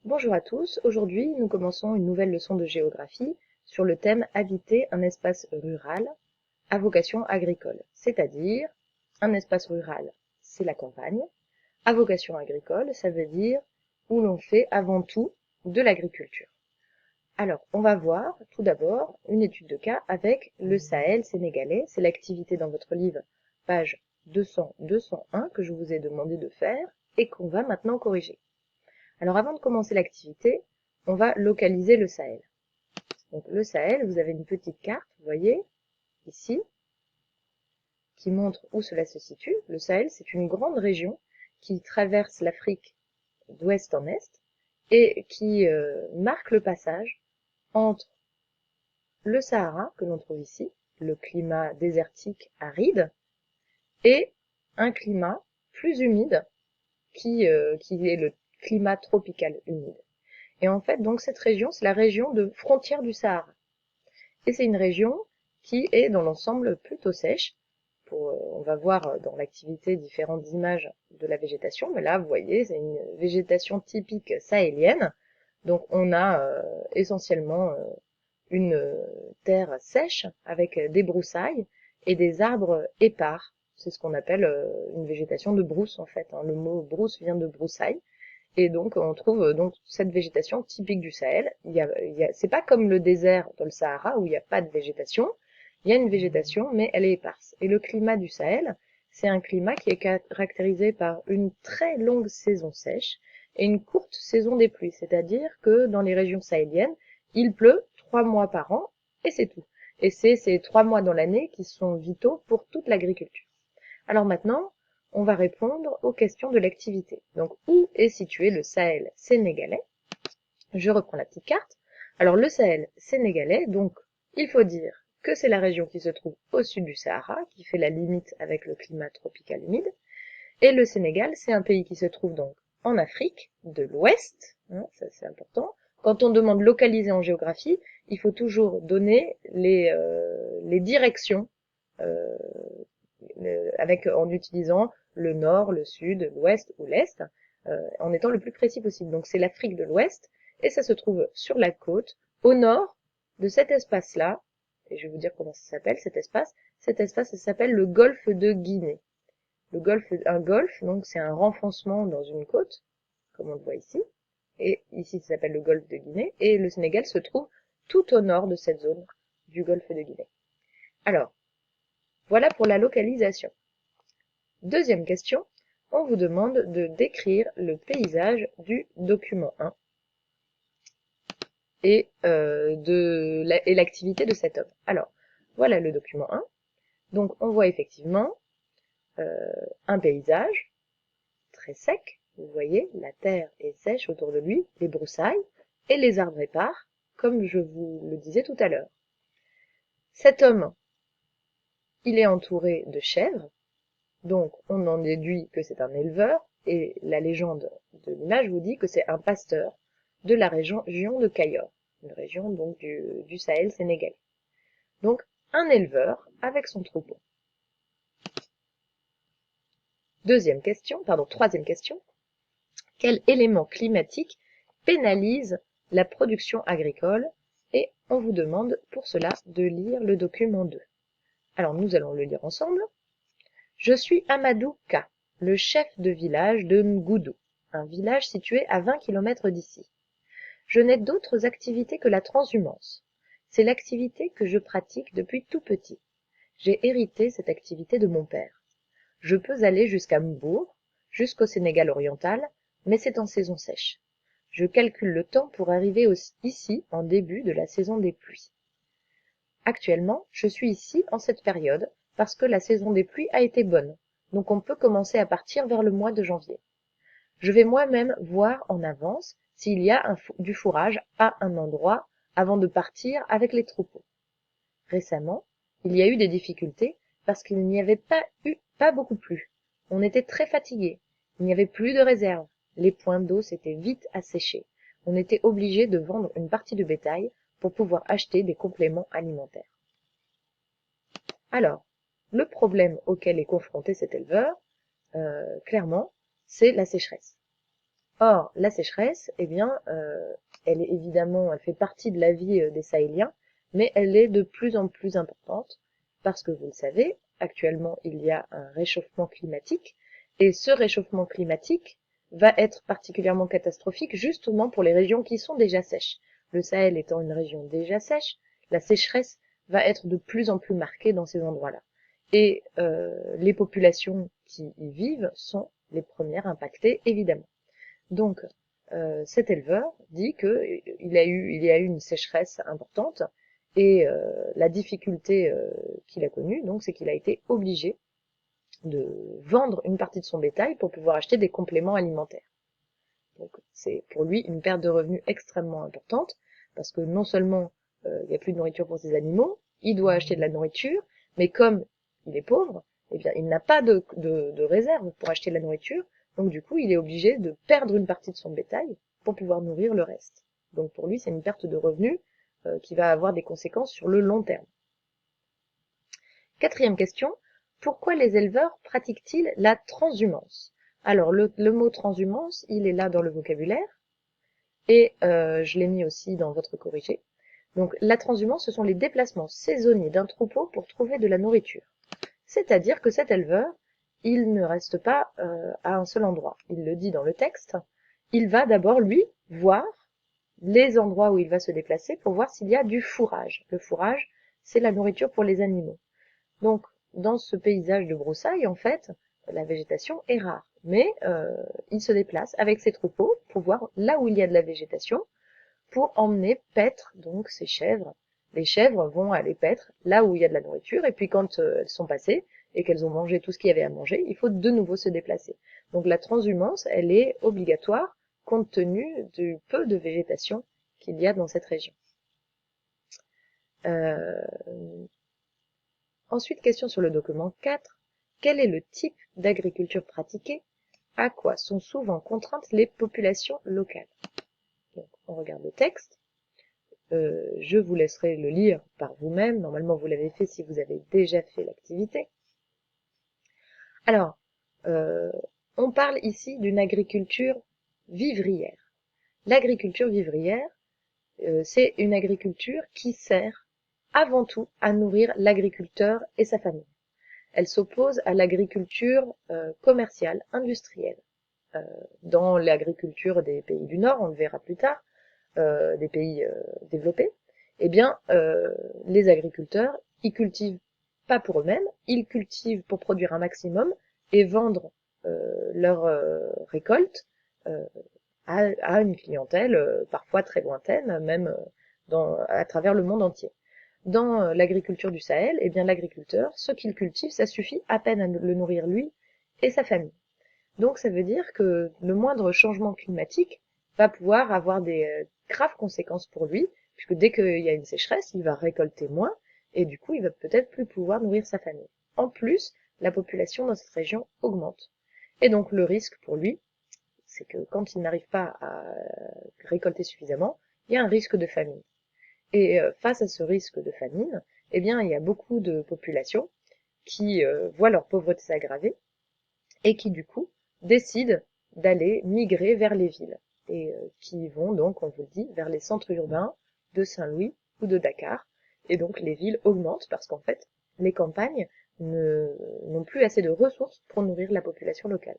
Bonjour à tous, aujourd'hui nous commençons une nouvelle leçon de géographie sur le thème habiter un espace rural à vocation agricole, c'est-à-dire un espace rural, c'est la campagne, à vocation agricole, ça veut dire où l'on fait avant tout de l'agriculture. Alors, on va voir tout d'abord une étude de cas avec le Sahel sénégalais, c'est l'activité dans votre livre, page 200-201 que je vous ai demandé de faire et qu'on va maintenant corriger. Alors avant de commencer l'activité, on va localiser le Sahel. Donc le Sahel, vous avez une petite carte, vous voyez, ici, qui montre où cela se situe. Le Sahel, c'est une grande région qui traverse l'Afrique d'ouest en est et qui marque le passage entre le Sahara, que l'on trouve ici, le climat désertique aride, et un climat plus humide qui est le climat tropical humide. Et en fait, donc cette région, c'est la région de frontière du Sahara. Et c'est une région qui est dans l'ensemble plutôt sèche. On va voir dans l'activité différentes images de la végétation, mais là, vous voyez, c'est une végétation typique sahélienne. Donc on a essentiellement une terre sèche avec des broussailles et des arbres épars. C'est ce qu'on appelle une végétation de brousse en fait. Le mot brousse vient de broussaille. Et donc, on trouve donc cette végétation typique du Sahel. C'est pas comme le désert dans le Sahara où il n'y a pas de végétation. Il y a une végétation, mais elle est éparse. Et le climat du Sahel, c'est un climat qui est caractérisé par une très longue saison sèche et une courte saison des pluies. C'est-à-dire que dans les régions sahéliennes, il pleut 3 mois par an et c'est tout. Et c'est ces 3 mois dans l'année qui sont vitaux pour toute l'agriculture. Alors maintenant, on va répondre aux questions de l'activité. Donc, où est situé le Sahel sénégalais? Je reprends la petite carte. Alors, le Sahel sénégalais, donc, il faut dire que c'est la région qui se trouve au sud du Sahara, qui fait la limite avec le climat tropical humide. Et le Sénégal, c'est un pays qui se trouve donc en Afrique de l'Ouest, ça c'est important. Quand on demande localiser en géographie, il faut toujours donner les directions euh, en utilisant le nord, le sud, l'ouest ou l'est, en étant le plus précis possible. Donc c'est l'Afrique de l'Ouest, et ça se trouve sur la côte, au nord de cet espace-là, et je vais vous dire comment ça s'appelle cet espace ça s'appelle le golfe de Guinée. Un golfe, donc c'est un renfoncement dans une côte, comme on le voit ici, et ici ça s'appelle le golfe de Guinée, et le Sénégal se trouve tout au nord de cette zone du golfe de Guinée. Alors, voilà pour la localisation. Deuxième question, on vous demande de décrire le paysage du document 1 et l'activité de cet homme. Alors, voilà le document 1. Donc, on voit effectivement un paysage très sec. Vous voyez, la terre est sèche autour de lui, les broussailles et les arbres épars, comme je vous le disais tout à l'heure. Cet homme, il est entouré de chèvres. Donc, on en déduit que c'est un éleveur, et la légende de l'image vous dit que c'est un pasteur de la région de Cayor, une région donc du Sahel sénégalais. Donc, un éleveur avec son troupeau. Troisième question. Quel élément climatique pénalise la production agricole? Et on vous demande pour cela de lire le document 2. Alors, nous allons le lire ensemble. Je suis Amadou K, le chef de village de Ngoudou, un village situé à 20 km d'ici. Je n'ai d'autres activités que la transhumance. C'est l'activité que je pratique depuis tout petit. J'ai hérité cette activité de mon père. Je peux aller jusqu'à Mbour, jusqu'au Sénégal oriental, mais c'est en saison sèche. Je calcule le temps pour arriver ici en début de la saison des pluies. Actuellement, je suis ici en cette période parce que la saison des pluies a été bonne, donc on peut commencer à partir vers le mois de janvier. Je vais moi-même voir en avance s'il y a du fourrage à un endroit avant de partir avec les troupeaux. Récemment, il y a eu des difficultés parce qu'il n'y avait pas beaucoup plu. On était très fatigués. Il n'y avait plus de réserve. Les points d'eau s'étaient vite asséchés. On était obligé de vendre une partie de bétail pour pouvoir acheter des compléments alimentaires. Alors, le problème auquel est confronté cet éleveur, clairement, c'est la sécheresse. Or, la sécheresse, eh bien, elle est évidemment, elle fait partie de la vie des Sahéliens, mais elle est de plus en plus importante parce que vous le savez, actuellement il y a un réchauffement climatique et ce réchauffement climatique va être particulièrement catastrophique justement pour les régions qui sont déjà sèches. Le Sahel étant une région déjà sèche, la sécheresse va être de plus en plus marquée dans ces endroits-là. Et les populations qui y vivent sont les premières impactées, évidemment. Donc, cet éleveur dit que il y a eu une sécheresse importante et la difficulté qu'il a connue, donc, c'est qu'il a été obligé de vendre une partie de son bétail pour pouvoir acheter des compléments alimentaires. Donc, c'est pour lui une perte de revenus extrêmement importante parce que non seulement il n'y a plus de nourriture pour ses animaux, il doit acheter de la nourriture, mais comme il est pauvre, eh bien, il n'a pas de réserve pour acheter de la nourriture, donc du coup, il est obligé de perdre une partie de son bétail pour pouvoir nourrir le reste. Donc pour lui, c'est une perte de revenus qui va avoir des conséquences sur le long terme. Quatrième question, pourquoi les éleveurs pratiquent-ils la transhumance? Alors le mot transhumance, il est là dans le vocabulaire, et je l'ai mis aussi dans votre corrigé. Donc la transhumance, ce sont les déplacements saisonniers d'un troupeau pour trouver de la nourriture. C'est-à-dire que cet éleveur, il ne reste pas à un seul endroit. Il le dit dans le texte. Il va d'abord, lui, voir les endroits où il va se déplacer pour voir s'il y a du fourrage. Le fourrage, c'est la nourriture pour les animaux. Donc, dans ce paysage de broussailles, en fait, la végétation est rare. Mais il se déplace avec ses troupeaux pour voir là où il y a de la végétation, pour emmener paître donc ces chèvres. Les chèvres vont aller paître là où il y a de la nourriture, et puis quand elles sont passées et qu'elles ont mangé tout ce qu'il y avait à manger, il faut de nouveau se déplacer. Donc la transhumance, elle est obligatoire compte tenu du peu de végétation qu'il y a dans cette région. Euh, Ensuite, question sur le document 4. Quel est le type d'agriculture pratiquée? À quoi sont souvent contraintes les populations locales? Donc, on regarde le texte. Je vous laisserai le lire par vous-même. Normalement, vous l'avez fait si vous avez déjà fait l'activité. Alors, on parle ici d'une agriculture vivrière. L'agriculture vivrière, c'est une agriculture qui sert avant tout à nourrir l'agriculteur et sa famille. Elle s'oppose à l'agriculture commerciale, industrielle. Dans l'agriculture des pays du Nord, on le verra plus tard, des pays développés, eh bien, les agriculteurs, ils cultivent pas pour eux-mêmes, ils cultivent pour produire un maximum et vendre leur récolte euh, à une clientèle parfois très lointaine, même à travers le monde entier. Dans l'agriculture du Sahel, eh bien l'agriculteur, ce qu'il cultive, ça suffit à peine à le nourrir lui et sa famille. Donc ça veut dire que le moindre changement climatique va pouvoir avoir des graves conséquences pour lui, puisque dès qu'il y a une sécheresse, il va récolter moins, et du coup il va peut-être plus pouvoir nourrir sa famille. En plus, la population dans cette région augmente. Et donc le risque pour lui, c'est que quand il n'arrive pas à récolter suffisamment, il y a un risque de famine. Et face à ce risque de famine, eh bien il y a beaucoup de populations qui voient leur pauvreté s'aggraver et qui du coup décident d'aller migrer vers les villes et qui vont donc, on vous le dit, vers les centres urbains de Saint-Louis ou de Dakar. Et donc les villes augmentent parce qu'en fait, les campagnes n'ont plus assez de ressources pour nourrir la population locale.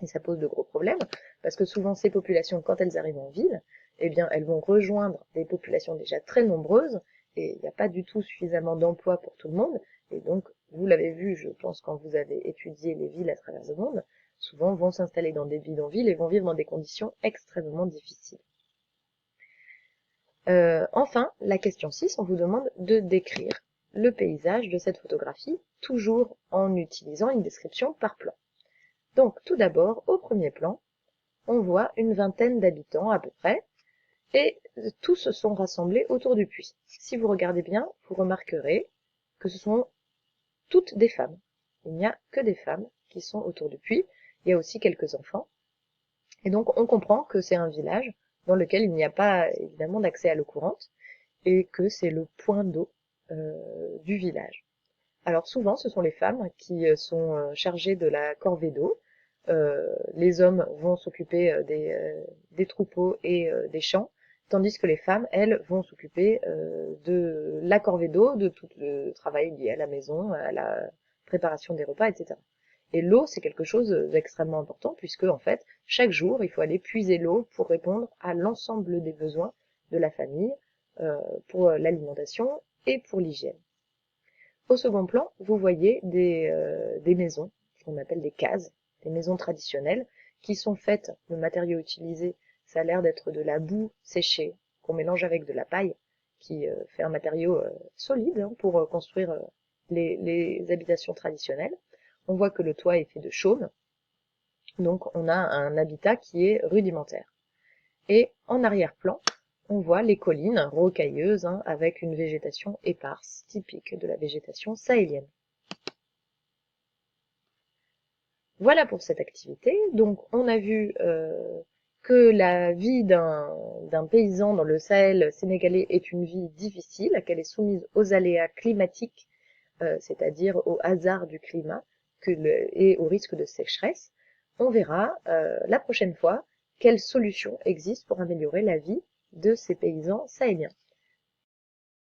Et ça pose de gros problèmes parce que souvent ces populations, quand elles arrivent en ville, eh bien elles vont rejoindre des populations déjà très nombreuses et il n'y a pas du tout suffisamment d'emplois pour tout le monde. Et donc, vous l'avez vu, je pense, quand vous avez étudié les villes à travers le monde, souvent vont s'installer dans des bidonvilles et vont vivre dans des conditions extrêmement difficiles. Enfin, la question 6, on vous demande de décrire le paysage de cette photographie, toujours en utilisant une description par plan. Donc, tout d'abord, au premier plan, on voit une vingtaine d'habitants à peu près, et tous se sont rassemblés autour du puits. Si vous regardez bien, vous remarquerez que ce sont toutes des femmes. Il n'y a que des femmes qui sont autour du puits. Il y a aussi quelques enfants. Et donc, on comprend que c'est un village dans lequel il n'y a pas évidemment d'accès à l'eau courante et que c'est le point d'eau du village. Alors souvent, ce sont les femmes qui sont chargées de la corvée d'eau. les hommes vont s'occuper des troupeaux et des champs, tandis que les femmes, elles, vont s'occuper de la corvée d'eau, de tout le travail lié à la maison, à la préparation des repas, etc. Et l'eau, c'est quelque chose d'extrêmement important, puisque en fait, chaque jour, il faut aller puiser l'eau pour répondre à l'ensemble des besoins de la famille, pour l'alimentation et pour l'hygiène. Au second plan, vous voyez des maisons, qu'on appelle des cases, des maisons traditionnelles, qui sont faites, le matériau utilisé, ça a l'air d'être de la boue séchée, qu'on mélange avec de la paille, qui fait un matériau solide hein, pour construire les habitations traditionnelles. On voit que le toit est fait de chaume, donc on a un habitat qui est rudimentaire. Et en arrière-plan, on voit les collines rocailleuses hein, avec une végétation éparse, typique de la végétation sahélienne. Voilà pour cette activité. Donc on a vu que la vie d'un paysan dans le Sahel sénégalais est une vie difficile, qu'elle est soumise aux aléas climatiques, c'est-à-dire au hasard du climat et au risque de sécheresse. On verra la prochaine fois quelles solutions existent pour améliorer la vie de ces paysans sahéliens.